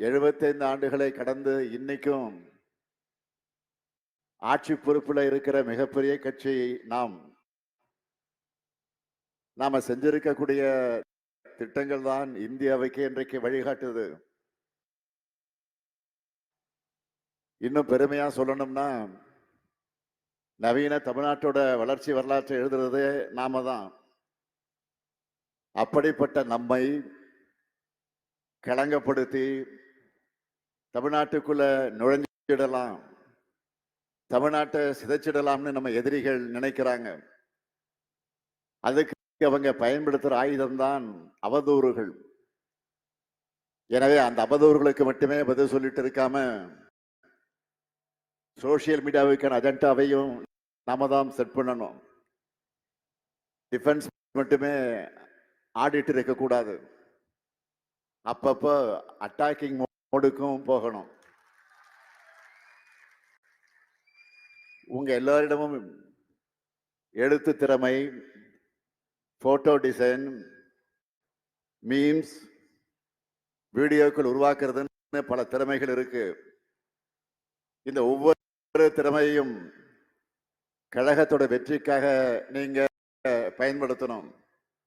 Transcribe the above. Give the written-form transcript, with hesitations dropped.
75 ஆண்டுகளை கடந்து இன்னைக்கும் ஆட்சி பொறுப்புல இருக்கிற மிகப்பெரிய கட்சி நாம செஞ்சிருக்கக்கூடிய திட்டங்கள் தான் இந்தியாவுக்கு இன்றைக்கு வழிகாட்டுது. இன்னும் பெருமையா சொல்லணும்னா, நவீன தமிழ்நாட்டோட வளர்ச்சி வரலாற்றை எழுதுறது நாம தான். அப்படிப்பட்ட நம்மை களங்கப்படுத்தி தமிழ்நாட்டுக்குள்ள நுழைஞ்சிடலாம், தமிழ்நாட்டை சிதைச்சிடலாம்னு நம்ம எதிரிகள் நினைக்கிறாங்க. அதுக்கு அவங்க பயன்படுத்துற ஆயுதம் தான் அவதூறுகள். எனவே அந்த அவதூறுகளுக்கு மட்டுமே பதில் சொல்லிட்டு இருக்காம, சோசியல் மீடியாவுக்கான அஜெண்டாவையும் நாம தான் செட் பண்ணணும். டிஃபென்ஸ் மட்டுமே ஆடிட்டு இருக்கக்கூடாது, அப்பப்போ அட்டாக்கிங் மோடுக்கும் போகணும். உங்க எல்லாரிடமும் எழுத்து திறமை, போட்டோ டிசைன், மீம்ஸ், வீடியோக்கள் உருவாக்குறதுன்னு பல திறமைகள் இருக்கு. இந்த ஒவ்வொரு திறமையும் கழகத்தோட வெற்றிக்காக நீங்க பயன்படுத்தணும்.